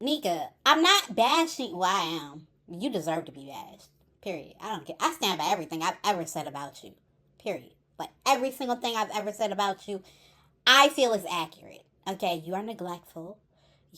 Nika, I'm not bashing. Well, I am. You deserve to be bashed. Period. I don't care. I stand by everything I've ever said about you. Period. Like every single thing I've ever said about you, I feel is accurate. Okay, you are neglectful.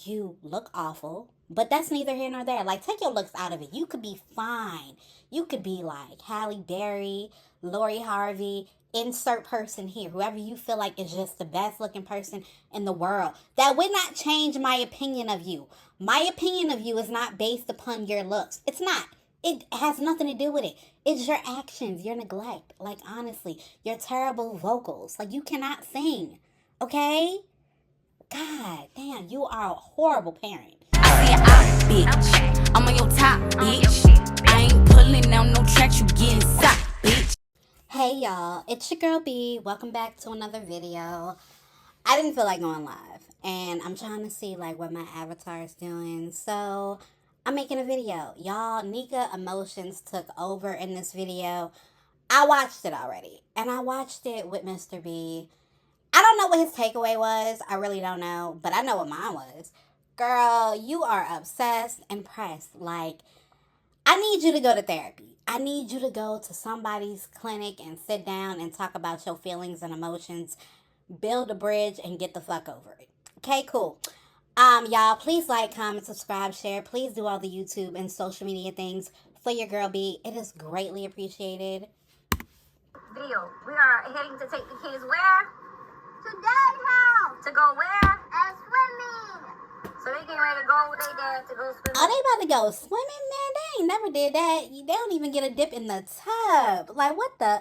You look awful. But that's neither here nor there. Like, take your looks out of it. You could be fine. You could be like Halle Berry, Lori Harvey, insert person here. Whoever you feel like is just the best looking person in the world. That would not change my opinion of you. My opinion of you is not based upon your looks. It's not. It has nothing to do with it. It's your actions, your neglect. Like, honestly, your terrible vocals. Like, you cannot sing. Okay? God damn, you are a horrible parent. I see an eye, bitch. I'm on your top, bitch. I ain't pulling down no tracks, you getting socked, bitch. Hey y'all, it's your girl B. Welcome back to another video. I didn't feel like going live, and I'm trying to see like what my avatar is doing, so I'm making a video. Y'all, Nika emotions took over in this video. I watched it already, and I watched it with Mr. B. I don't know what his takeaway was. I really don't know, but I know what mine was. Girl, you are obsessed and pressed. Like, I need you to go to therapy. I need you to go to somebody's clinic and sit down and talk about your feelings and emotions. Build a bridge and get the fuck over it. Okay, cool. Y'all, please like, comment, subscribe, share. Please do all the YouTube and social media things for your girl B. It is greatly appreciated. Video. We are heading to take the kids where? To Dad's house. To go where? Swimming. So they getting ready to go with their dad to go swimming. Oh, they about to go swimming? Man, they ain't never did that. They don't even get a dip in the tub. Like, what the?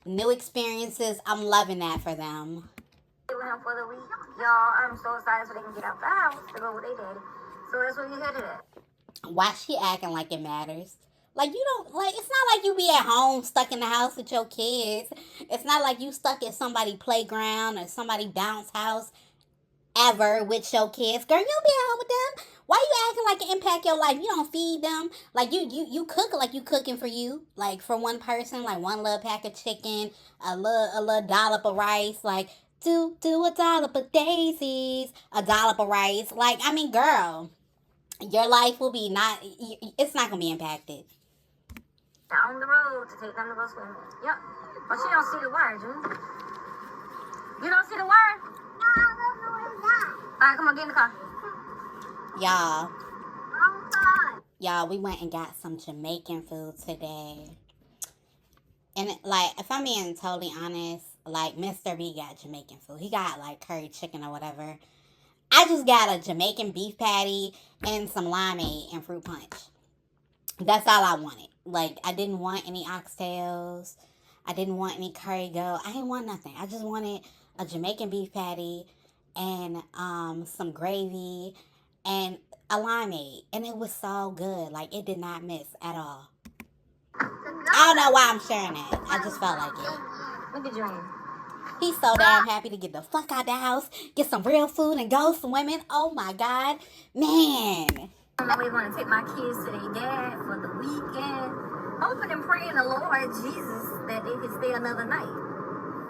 New experiences. I'm loving that for them. With him for the week. Y'all, I'm so excited so they can get out the house to go with their daddy. So that's where we headed at. Why she acting like it matters? Like, you don't, like, it's not like you be at home stuck in the house with your kids. It's not like you stuck at somebody's playground or somebody's bounce house ever with your kids. Girl, you'll be at home with them. Why you acting like it impact your life? You don't feed them. Like, you cook like you cooking for you. Like, for one person, like one little pack of chicken, a little dollop of rice. Like, do a dollop of daisies, a dollop of rice. Like, I mean, girl, your life will be it's not going to be impacted. Down the road to take them to go swimming. Yep. But she don't see the word, June. You don't see the word? No, I don't know where it's at. Alright, come on, get in the car. Y'all, we went and got some Jamaican food today. And, like, if I'm being totally honest, like, Mr. B got Jamaican food. He got, like, curry chicken or whatever. I just got a Jamaican beef patty and some limeade and fruit punch. That's all I wanted. Like, I didn't want any oxtails. I didn't want any curry goat. I didn't want nothing. I just wanted a Jamaican beef patty and some gravy and a limeade. And it was so good. Like, it did not miss at all. I don't know why I'm sharing that. I just felt like it. Look at June. He's so damn happy to get the fuck out the house, get some real food, and go swimming. Oh, my God. Man. We're going to take my kids to their dad for the weekend. Hoping and praying the Lord Jesus that they can stay another night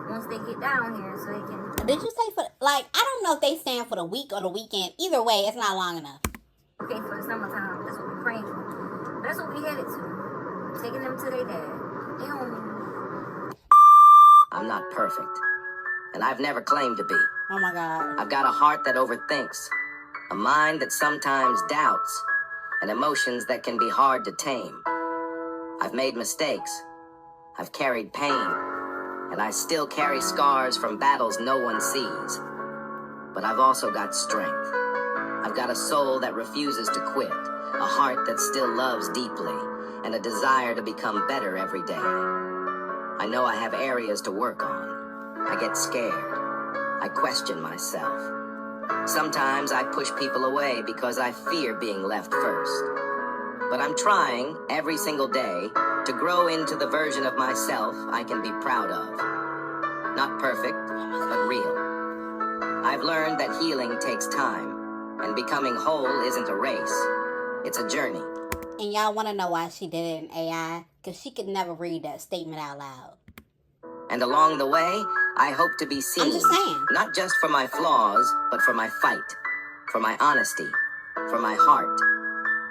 once they get down here so they can... Did you say for... Like, I don't know if they stand for the week or the weekend. Either way, it's not long enough. Okay, for the summertime. That's what we're praying for. That's what we headed to. Taking them to their dad. They don't... I'm not perfect. And I've never claimed to be. Oh, my God. I've got a heart that overthinks. A mind that sometimes doubts, and emotions that can be hard to tame. I've made mistakes. I've carried pain. And I still carry scars from battles no one sees. But I've also got strength. I've got a soul that refuses to quit, a heart that still loves deeply, and a desire to become better every day. I know I have areas to work on. I get scared. I question myself. Sometimes I push people away because I fear being left first. But I'm trying every single day to grow into the version of myself I can be proud of. Not perfect, but real. I've learned that healing takes time, and becoming whole isn't a race. It's a journey. And y'all want to know why she did it in AI? Because she could never read that statement out loud. And along the way, I hope to be seen, I'm just saying. not just for my flaws, but for my fight, for my honesty, for my heart.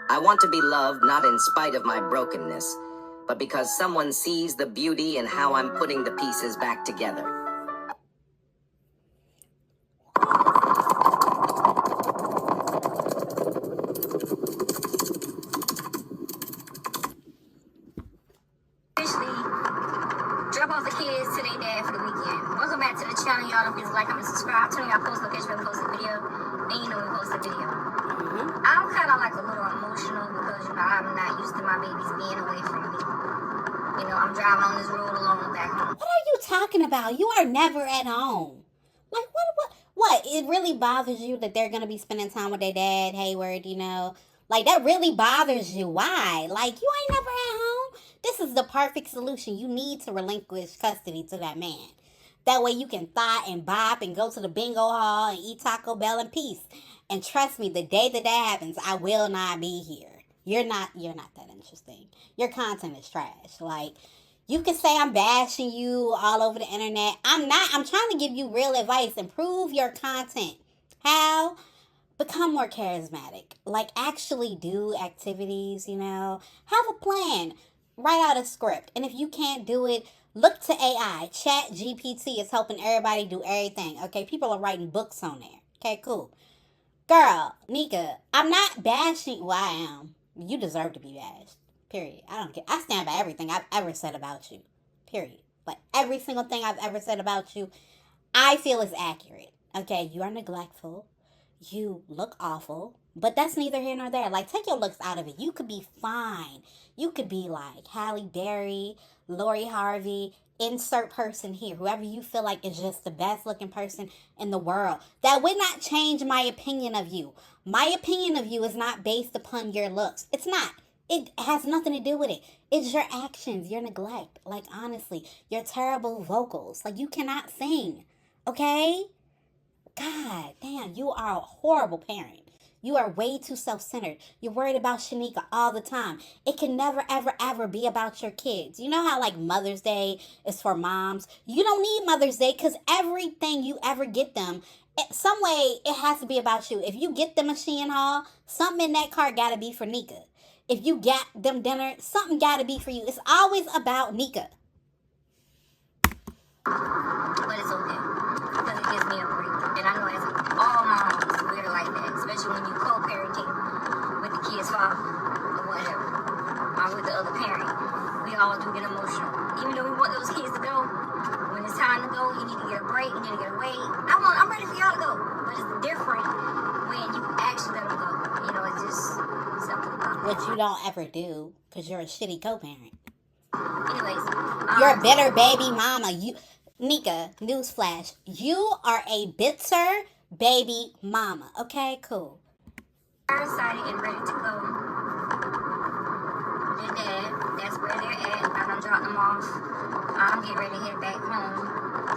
I want to be loved not in spite of my brokenness, but because someone sees the beauty in how I'm putting the pieces back together. Drop off the kids to their dad for the weekend. Welcome back to the channel, y'all. Don't forget to like, comment, subscribe. Turn on y'all post notifications when we post a video. And you know we post a video. I'm kind of like a little emotional because, you know, I'm not used to my babies being away from me. You know, I'm driving on this road alone back home. What are you talking about? You are never at home. Like, what? It really bothers you that they're going to be spending time with their dad, Hayward, you know? Like, that really bothers you. Why? Like, you ain't never at home. This is the perfect solution. You need to relinquish custody to that man. That way you can thought and bop and go to the bingo hall and eat Taco Bell in peace. And trust me, the day that happens, I will not be here. You're not that interesting. Your content is trash. Like, you can say I'm bashing you all over the internet. I'm not. I'm trying to give you real advice. Improve your content. How? Become more charismatic. Like, actually do activities, you know. Have a plan. Write out a script. And if you can't do it, look to AI. Chat GPT is helping everybody do everything. Okay, people are writing books on there. Okay, cool. Girl, Nika, I'm not bashing. Well, I am. You deserve to be bashed. Period. I don't care. I stand by everything I've ever said about you. Period. Like, every single thing I've ever said about you, I feel is accurate. Okay, you are neglectful. You look awful. But that's neither here nor there. Like, take your looks out of it. You could be fine. You could be like Halle Berry, Lori Harvey, insert person here. Whoever you feel like is just the best looking person in the world. That would not change my opinion of you. My opinion of you is not based upon your looks. It's not. It has nothing to do with it. It's your actions, your neglect. Like, honestly, your terrible vocals. Like, you cannot sing. Okay? God damn, you are a horrible parent. You are way too self-centered. You're worried about Shanika all the time. It can never, ever, ever be about your kids. You know how, like, Mother's Day is for moms? You don't need Mother's Day because everything you ever get them, some way it has to be about you. If you get them a Shein haul, something in that cart got to be for Nika. If you got them dinner, something got to be for you. It's always about Nika. But it's okay. Because it gives me a break. And I know as all moms, we're like that. Especially when you co-parenting with the kid's father or whatever. Or with the other parent. We all do get emotional. Even though we want those kids to go. When it's time to go, you need to get a break. You need to get away. I'm ready for y'all to go. But it's different when you actually let them go. You know, it's just something about Which you don't ever do because you're a shitty co-parent. Anyways. You're a bitter baby mama. Nika, newsflash, you are a bitter baby mama. Okay, cool. They're excited and ready to go. Their dad, that's where they're at. I done dropped them off. I'm getting ready to head back home.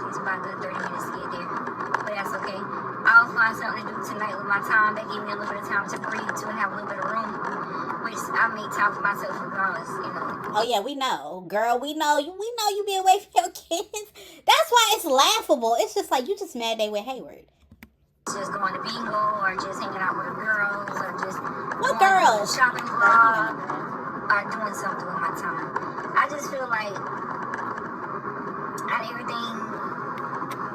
It's about a good 30 minutes to get there. But that's okay. I'll find something to do tonight with my time. That gave me a little bit of time to breathe, to have a little bit of room. Which I make time for myself regardless, you know. Oh yeah, we know. Girl, we know you be away from your kids. That's why it's laughable. It's just like you just mad they with Hayward. Just going to bingo or just hanging out with the girls or just What going girls? to the shopping club or doing something with my time. I just feel like out of everything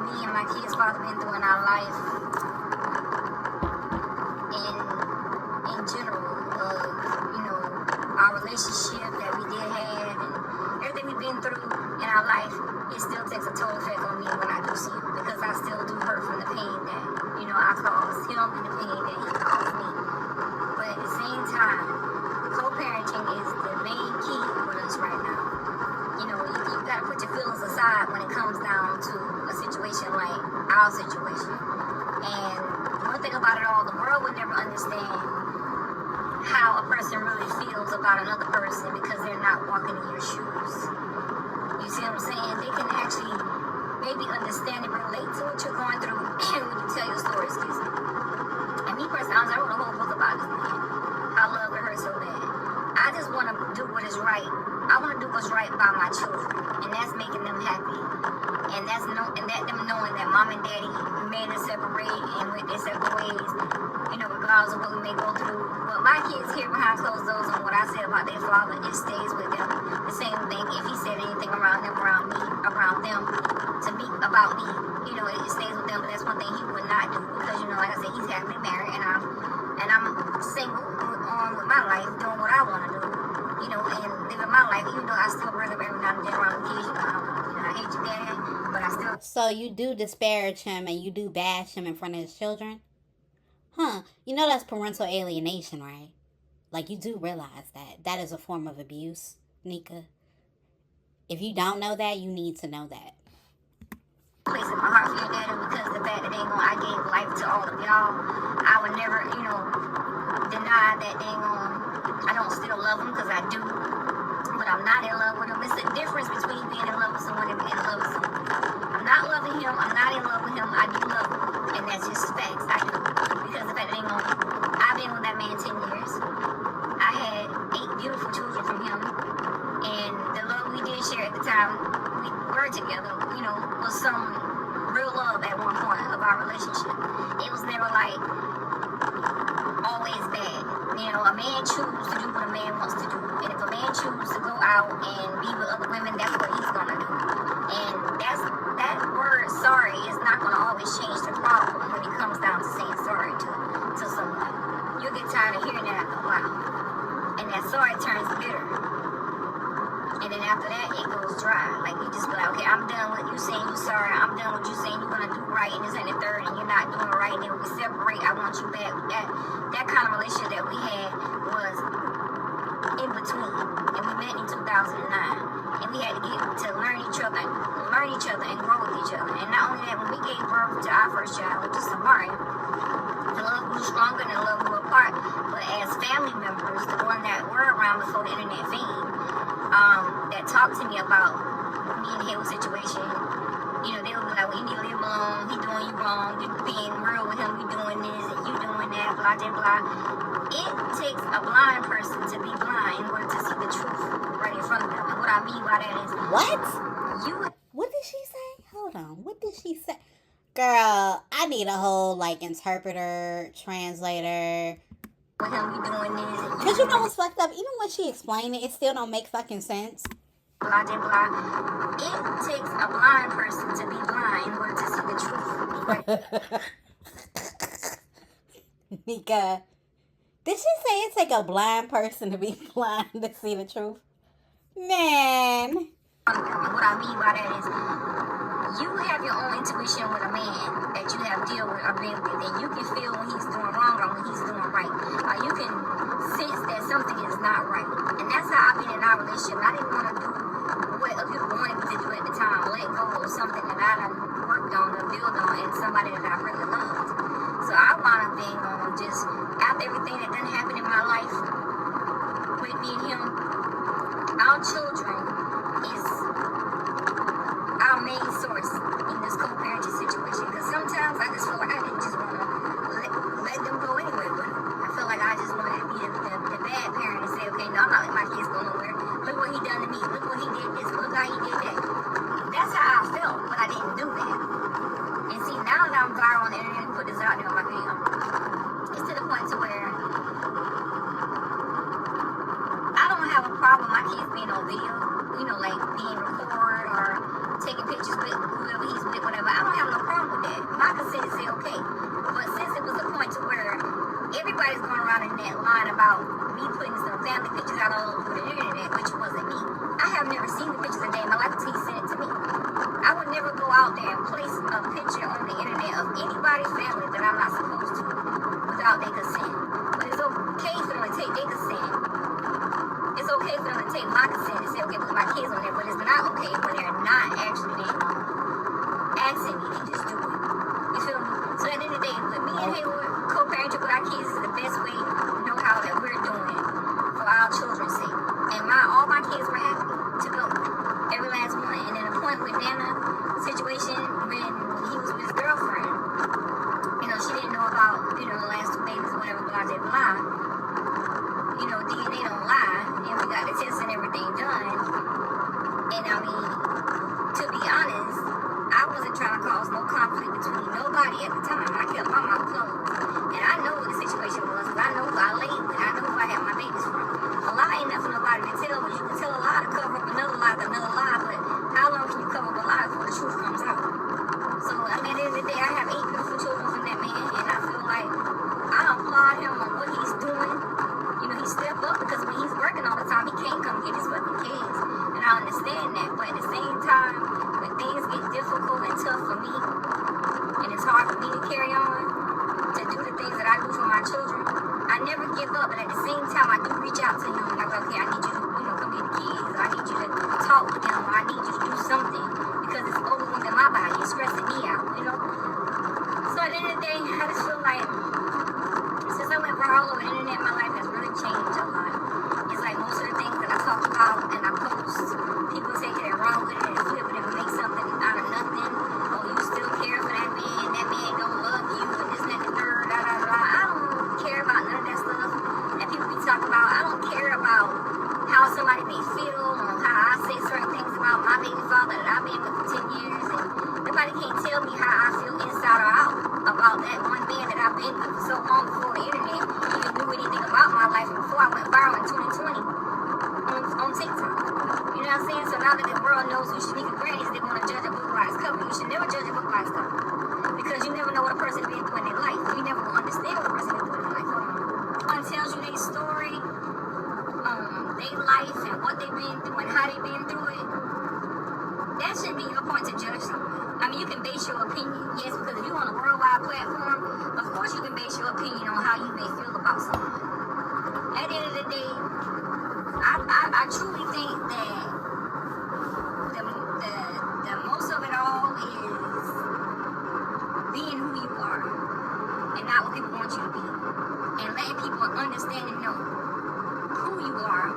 me and my kids' father been through in our life in general, you know, our relationship that we did have and everything we've been through in our life, it still takes a total effect on me when I do see it because I still do hurt from the pain that, you know, I caused him and the pain that he caused me. But at the same time, co-parenting is the main key for us right now. You know, you got to put your feelings aside when it comes down to a situation like our situation. And one thing about it all, the world would never understand how a person really feels about another person because they're not walking in your shoes. You see what I'm saying? They can actually maybe understand and relate to what you're going through when you tell your story, excuse me. And me personally, I wrote a whole book about this man. I love her so bad. I just want to do what is right. I want to do what's right by my children. And that's making them happy. And that's them knowing that mom and daddy made us separate and went their separate ways. regardless of what we may go through. But my kids hear behind closed doors on what I said about their father, it stays with them. The same thing if he said anything around them, around them, to me, about me, it stays with them. But that's one thing he would not do because, like I said, he's happily married and I'm single on with my life, doing what I want to do, and living my life, even though I still bring up every now and then around the kids, I hate your dad, but I still. So you do disparage him and you do bash him in front of his children? Huh. That's parental alienation, right? Like, you do realize that. That is a form of abuse, Nika. If you don't know that, you need to know that. Place in my heart for your daddy because the fact that I gave life to all of y'all, I would never, deny that I don't still love him because I do, but I'm not in love with him. It's the difference between being in love with someone and being in love with someone. I'm not loving him. I'm not in love with him. I do love him, and that's just facts. I do because the fact that I've been with that man 10 years. I had 8 beautiful children from him, and the love we did share at the time we were together, was some real love at one point of our relationship. It was never like always bad. A man chooses to do what a man wants to do, and if a man chooses to go out and be with other women, that's what he's gonna do. And that word sorry is not gonna always change the problem when it comes down to saying sorry to someone. You'll get tired of hearing that after a while, and that sorry turns bitter. And then after that, it goes dry. Like, you just be like, okay, I'm done with you saying you're sorry. I'm done with you saying you're going to do right and this and the third, and you're not doing right. And then we separate. I want you back. That kind of relationship that we had was in between. And we met in 2009. And we had to get to learn each other and grow with each other. And not only that, when we gave birth to our first child, which is Samari, the love grew stronger and the love grew apart. But as family members, the one that were around before the internet fame, that talked to me about me and Hayward's situation, they'll be like, well, you need to leave him alone, he doing you wrong, you being real with him, you doing this and you doing that, blah, blah, blah. It takes a blind person to be blind in order to see the truth right in front of them. And what I mean by that is, What did she say? Hold on, what did she say? Girl, I need a whole, interpreter, translator. With him, you doing this. Because you know what's fucked up? Even when she explained it, it still don't make fucking sense. Blah, blah, blah. It takes a blind person to be blind in order to see the truth. Nika, did she say it take a blind person to be blind to see the truth? Man. What I mean by that is, you have your own intuition with a man that you have dealt with or been with, and you can feel when he's doing wrong or when he's doing right. You can sense that something is not right. And that's how I've been in our relationship. I didn't want to do what other people wanted me to do at the time, let go of something that I done worked on or built on in somebody that I really loved. So I wound up being on just, after everything that done happened in my life with me and him, our children is our main source in this co-parenting situation. Because sometimes I just feel like I didn't just want to let them go anywhere. But I feel like I just wanted to be the bad parent and say, okay, no, I'm not letting my kids go nowhere. Look what he done to me. Look what he did this. Look how he did that. That's how I felt, but I didn't do that. And see, now that I'm viral on the internet and put this out there on my video, it's to the point to where I don't have a problem my kids being on video, like being recorded or taking pictures with whoever he's with, whatever. I don't have no problem with that. My consent is okay. But since it was a point to where everybody's going around in that line about me putting some family pictures out all over the internet, which wasn't me. I have never seen the pictures a day in my life until he sent it to me. I would never go out there and place a picture on the internet of anybody's family that I'm not supposed to without their consent. But it's okay for them to take their consent. It's okay for them to take my consent and say, okay, put my kids on there, but it's not okay when they're not actually asking me to just do it. You feel me? So at the end of the day, with me and Hayward, co-parenting with our kids is the best way, know-how that we're doing it for our children's sake. And all my kids were happy to go. Every last one. And then the point with Nana situation when he was with his girlfriend, and up, but at the same time, I do reach out to him and I'm like, okay, I need you to, come get the kids, or I need you to talk with them, or I need you to do something because it's overwhelming my body, it's stressing me out, So at the end of the day, I just feel like since I went viral over the internet, my life has really changed a lot. It's like most of the things that I talk about and I post, people take it and run with it and flip it and make something out of nothing. Oh, you still care for that man don't love you, and this, that, the third, da, da, da. I don't care about none of that stuff that people be talking about. I don't care about how somebody may feel or how I say certain things about my baby father that I've been with for 10 years, and nobody can't tell me how I feel inside or out about that one man that I've been with for so long before the internet even knew anything about my life, before I went viral in 2020 on TikTok. You know what I'm saying? So now that the world knows who Nika is, they want to judge a book by its cover. You should never judge a book by its cover, because you never know what a person has been through in their life. You never will understand what a person has been through in their life. One tells you their story, their life, and what they've been through and how they've been through it. That shouldn't be your point to judge someone. I mean, you can base your opinion, yes, because if you're on a worldwide platform, of course you can base your opinion on how you may feel about someone. At the end of the day, I truly think that the most of it all is being who you are and not what people want you to be, and letting people understand and know who you are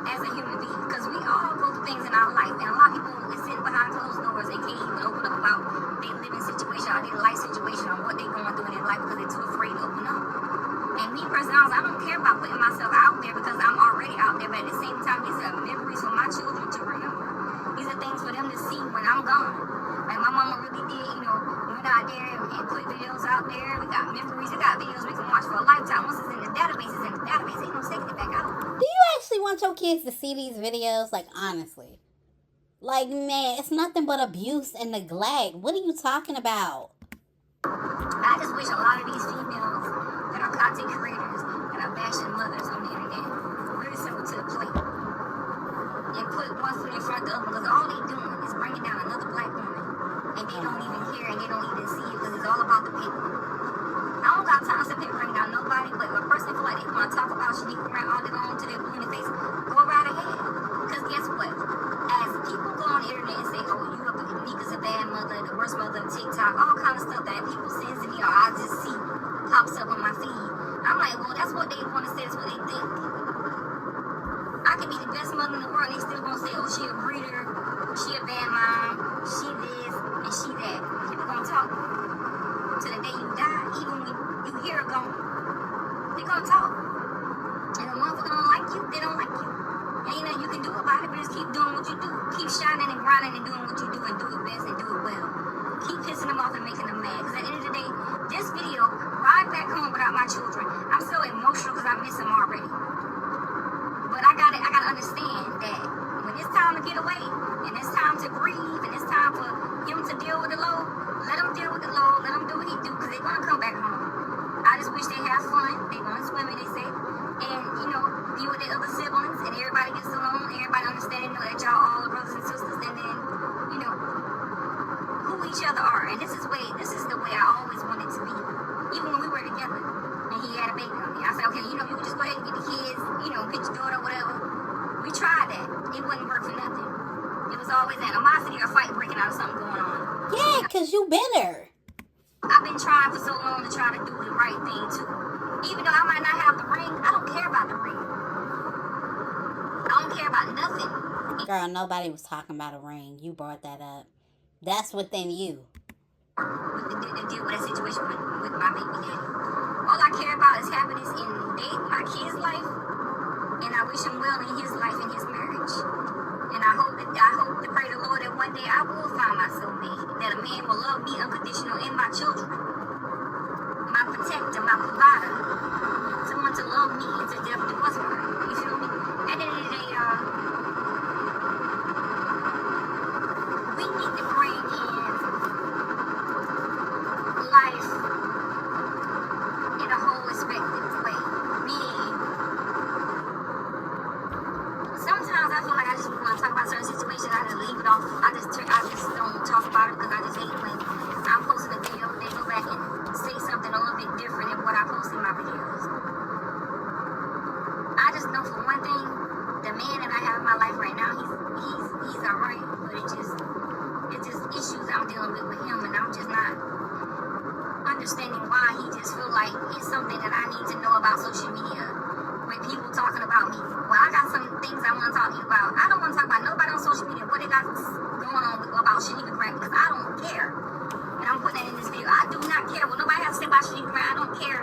as a human being, because we all go through things in our life, and a lot of people is sitting behind closed doors and can't even open up about their living situation or their life situation or what they're going through in their life because they're too afraid to open up. And me personally, I don't care about putting myself out there because I'm already out there, but at the same time, these are memories for my children to remember. These are things for them to see when I'm gone. Like my mama really did, went out there and put videos out there. We got memories, we got videos we can watch for a lifetime. Once it's in the database, it's in the database. Ain't no taking it back out. Do you actually want your kids to see these videos? Like, honestly. Like, man, it's nothing but abuse and neglect. What are you talking about? I just wish a lot of these females that are content creators that are bashing mothers on the internet really simple to the plate and put one foot in front of the other, because all they doing is bringing down another black woman, and they don't even hear and they don't even see it because it's all about the paper. I don't got time to sit there and bring down nobody, but if a person feel like they want to talk about Shanika Grant all day long to their blue in the face, go right ahead. Because guess what? As people go on the internet and say, oh, Nika's a bad mother, the worst mother of TikTok, all kind of stuff that people send to me or I just see pops up on my feed. I'm like, well, that's what they want to say, that's what they think. I could be the best mother in the world and they still gonna say, oh, she a breeder, she a bad mom, she this, and she that. People gonna talk to the day you die, even when you hear her gone. They gonna talk. And the motherfucker don't like you, they don't like you. Ain't nothing you can do about it, but just keep doing what you do. Keep shining and grinding and doing what you do and do it best and do it well. Keep pissing them off and making them mad. Because at the end of the day, this video, ride back home without my children, I'm so emotional because I miss them already. But I gotta understand that when it's time to get away, and it's time to grieve, and it's time for him to deal with the load, let him deal with the load, let him do what he do, because they're gonna come back home. I just wish they have fun. They going swimming, they say. And, be with their other siblings, and everybody gets along, everybody understand, know that y'all all are brothers and sisters, and then, who each other are. And this is the way I always wanted to be. Even when we were together, and he had a baby on me. I said, okay, you can just go ahead and get the kids, get your daughter, whatever. We tried that. It wouldn't work for nothing. It was always an animosity or fight breaking out of something going on. Yeah, because you bitter. I've been trying for so long to try to do the right thing, too. Even though I might not have the ring, I don't care about the ring. I don't care about nothing. Girl, nobody was talking about a ring. You brought that up. That's within you. To deal with that situation with my baby daddy. All I care about is happiness in my kid's life, and I wish him well in his life and his marriage. And I hope to pray to the Lord that one day I will find my soulmate, that a man will love me unconditional and my children, my protector, my provider, someone to love me and to death do us part. You feel me? At the end of the day, we need to bring in life in a whole respective way. Meaning, sometimes I feel like I just want to talk about certain situations, I just leave it off. I just don't talk about it because I just hate when I'm posting a video, they go back and say something a little bit different than what I post in my videos. just know for one thing, the man that I have in my life right now, he's alright, but it's just issues I'm dealing with him, and I'm just not understanding why he just feel like it's something that I need to know about social media with people talking about me. Well, I got some things I want to talk to you about. I don't want to talk about nobody on social media, what they got going on about Shanika Grant, because I don't care. And I'm putting that in this video. I do not care what nobody has to say about Shanika Grant. I don't care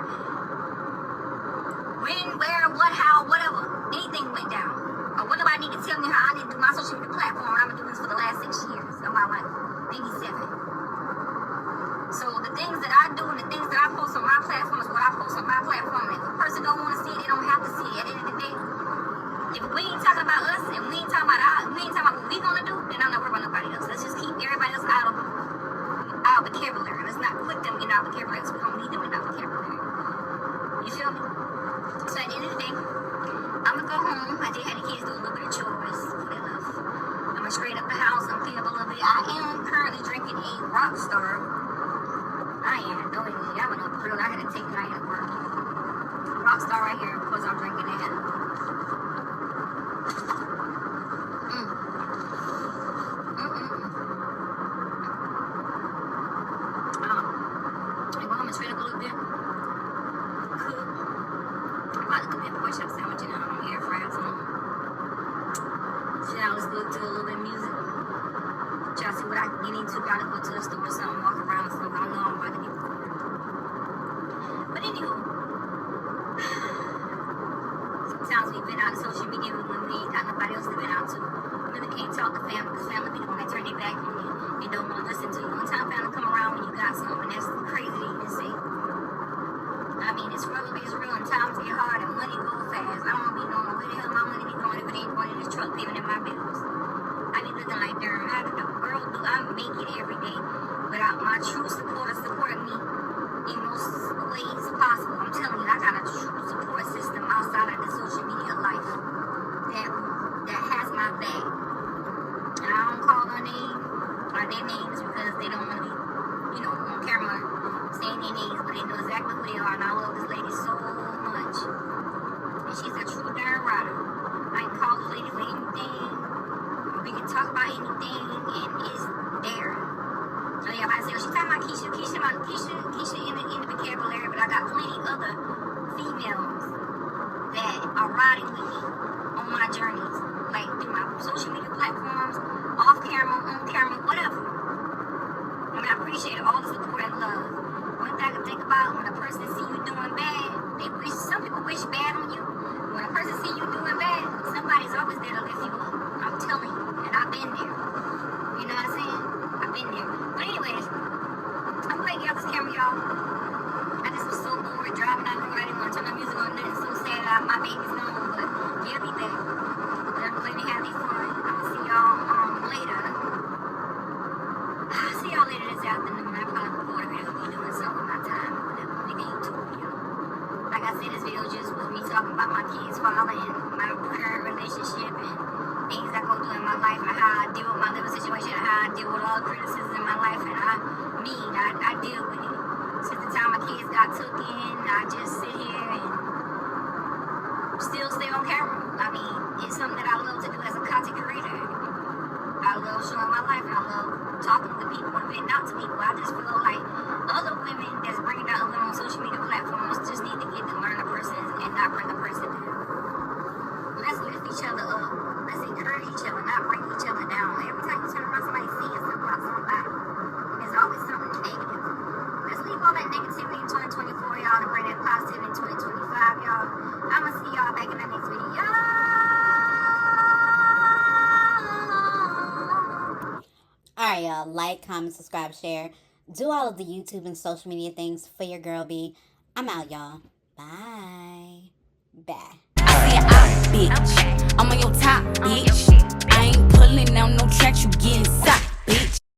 when, where, what, how, whatever. Anything went down. Or what nobody need to tell me how I need to do my social media platform. I've been doing this for the last 6 years of my life. Maybe 7. So the things that I do and the things that I post on my platform is what I post on my platform. And if a person don't want to see it, they don't have to see it. At the end of the day, if we ain't talking about us and we ain't talking about what we gonna do, then I'm not worried about nobody else. Let's just keep everybody else out of our vocabulary. Let's not put them in our vocabulary because we don't need them in our vocabulary. You feel me? So at the end of the day, I'm gonna go home. I did have the kids do a little bit of chores before they left. I'm gonna straighten up the house. I'm cleaning up a little bit. I am currently drinking a Rockstar. I am. Don't even. I went up real. I had to take it out of work. Rockstar right here. Of course, I'm drinking it. I go home and straighten up a little bit. Cook. I'm about to cook me a pork chop sandwich in the air fryer or something. Sit down, let's go to a little bit of music. Try to see what I can get into. Gotta go to the store or something, walk around or something. I know I'm about to get bored. But anywho, sometimes we've been out of social media when we ain't got nobody else to been out to. You really can't talk to family because family be the one that turn their back on you. They don't want to listen to you. One time family come around when you got something that's crazy to even say. I mean, it's real, and times get hard and money go fast. I don't be knowing where the hell my money be going if it ain't going in this truck, living in my bills. I be looking like, darn, how the world do I make it every day without my true supporters supporting me in most ways possible? I'm telling you, I got a true support system outside of the social media life that has my back. And I don't call their names because they don't want to be, on camera saying their names, but they know exactly who they are. And I love this lady so much. And she's a true darn rider. I can call this lady for anything. We can talk about anything, and it's there. So yeah, I say, she's talking about Keisha in the vocabulary, but I got plenty other females that are riding with me on my journeys, like through my social media platforms, off camera, on camera, whatever. I mean, I appreciate all the support and love. One thing I can think about, when a person see you doing bad, some people wish bad on you. When a person see you doing bad, somebody's always there to lift you up. I'm telling you, and I've been there. You know what I'm saying? I've been there. But anyways, I'm glad you got this camera, y'all. I just was so bored driving down the road. I didn't want to turn the music on. Nothing so sad. My baby's gone, but he'll be back. But I'm glad to have these fun. I'm gonna see y'all later. I'll see y'all later this afternoon. I probably record a video of me doing something with my time or whatever. Maybe a YouTube video. Like I said, this video just was me talking about my kid's father and my current relationship and things I go through in my life and how I deal with my living situation and how I deal with all criticism in my life, and I deal with it. Since the time my kids got took in, I just sit here and still stay on camera. I mean, it's something that I love to do as a content creator. I love showing my life and I love talking to people and venting out to people. I just feel like other women that's bringing down women on social media platforms just need to get to learn a person and not bring a person down. Let's lift each other up. Let's encourage each other, not bring each other down. Every time you turn around, somebody sees something about somebody. There's always something negative. Let's leave all that negativity in 2024, y'all, and bring that positivity in 2025, y'all. I'm going to see y'all back in the next video. Alright, y'all. Like, comment, subscribe, share. Do all of the YouTube and social media things for your girl B. I'm out, y'all. Bye. Bye. I see a bitch.